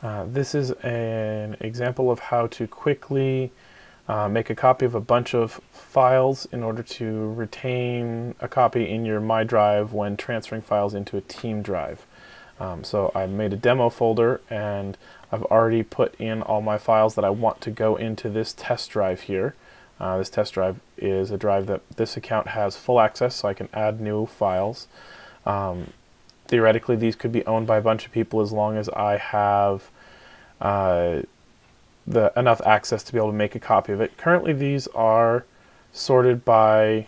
This is an example of how to quickly make a copy of a bunch of files in order to retain a copy in your My Drive when transferring files into a team drive. So I made a demo folder and I've already put in all my files that I want to go into this test drive here. This test drive is a drive that this account has full access, so I can add new files. Theoretically, these could be owned by a bunch of people as long as I have enough access to be able to make a copy of it. Currently, these are sorted by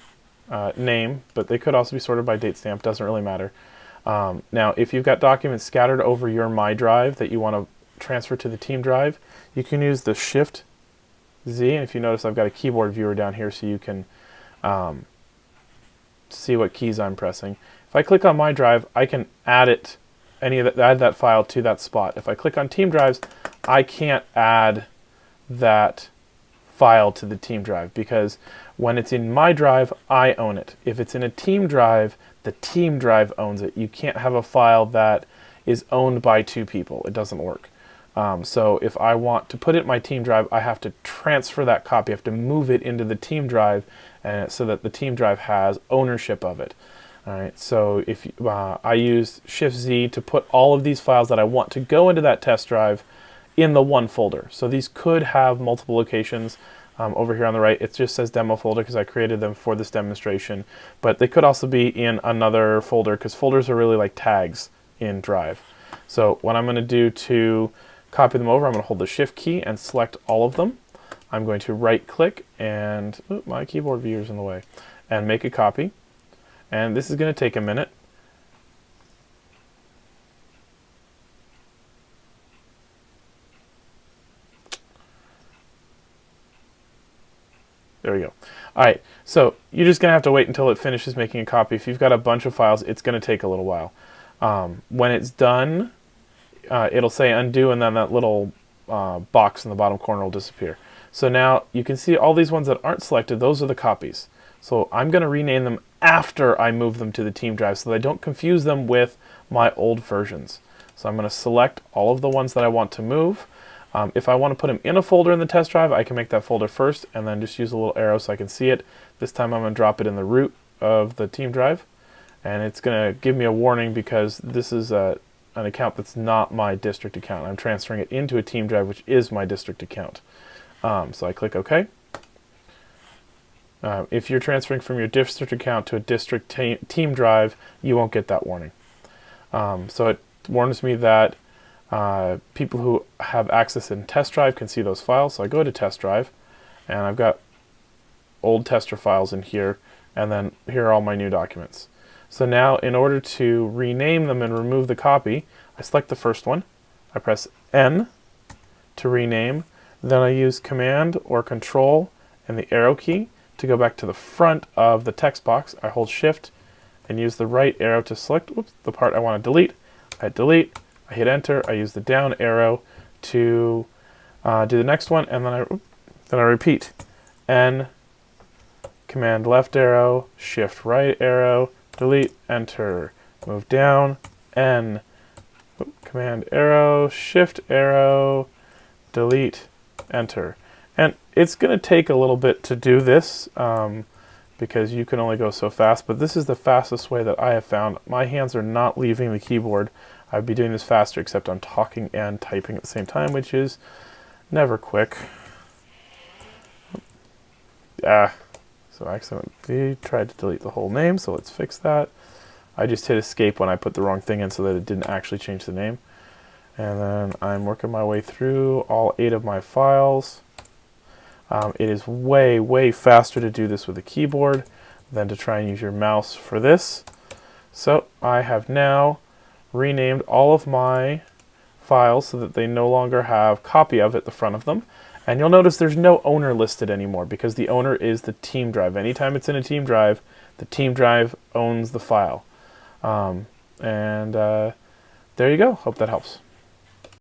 name, but they could also be sorted by date stamp. Doesn't really matter. Now, if you've got documents scattered over your My Drive that you want to transfer to the team drive, you can use the Shift Z, and if you notice, I've got a keyboard viewer down here so you can see what keys I'm pressing. If I click on My Drive, I can add that file to that spot. If I click on Team Drives, I can't add that file to the team drive because when it's in My Drive, I own it. If it's in a team drive, the team drive owns it. You can't have a file that is owned by two people. It doesn't work. So if I want to put it in my team drive, I have to transfer that copy. I have to move it into the team drive so that the team drive has ownership of it. All right. So if I use Shift Z to put all of these files that I want to go into that test drive in the one folder. So these could have multiple locations. Over here on the right, it just says demo folder because I created them for this demonstration. But they could also be in another folder because folders are really like tags in Drive. So what I'm going to do to copy them over, I'm going to hold the Shift key and select all of them. I'm going to right click and, my keyboard viewer is in the way, and make a copy. And this is going to take a minute. There we go. All right, so you're just going to have to wait until it finishes making a copy. If you've got a bunch of files, it's going to take a little while. When it's done, it'll say undo, and then that little box in the bottom corner will disappear. So now you can see all these ones that aren't selected, those are the copies. So I'm going to rename them after I move them to the team drive so that I don't confuse them with my old versions. So I'm going to select all of the ones that I want to move. If I want to put them in a folder in the test drive, I can make that folder first and then just use a little arrow so I can see it. This time I'm going to drop it in the root of the team drive. And it's going to give me a warning because this is an account that's not my district account. I'm transferring it into a team drive, which is my district account. So I click OK. If you're transferring from your district account to a district team drive, you won't get that warning. So it warns me that people who have access in test drive can see those files. So I go to test drive, and I've got old tester files in here, and then here are all my new documents. So now in order to rename them and remove the copy, I select the first one, I press N to rename, then I use Command or Control and the arrow key to go back to the front of the text box. I hold Shift and use the right arrow to select the part I want to delete. I hit delete, I hit enter, I use the down arrow to do the next one, and then I repeat. N, Command left arrow, Shift right arrow, delete, enter, move down, N, Command arrow, Shift arrow, delete, enter. And it's going to take a little bit to do this because you can only go so fast, but this is the fastest way that I have found. My hands are not leaving the keyboard. I'd be doing this faster, except I'm talking and typing at the same time, which is never quick. So I accidentally tried to delete the whole name, so let's fix that. I just hit escape when I put the wrong thing in so that it didn't actually change the name. And then I'm working my way through all 8 of my files. It is way, way faster to do this with a keyboard than to try and use your mouse for this. So I have now renamed all of my files so that they no longer have copy of at the front of them. And you'll notice there's no owner listed anymore because the owner is the team drive. Anytime it's in a team drive, the team drive owns the file. There you go. Hope that helps.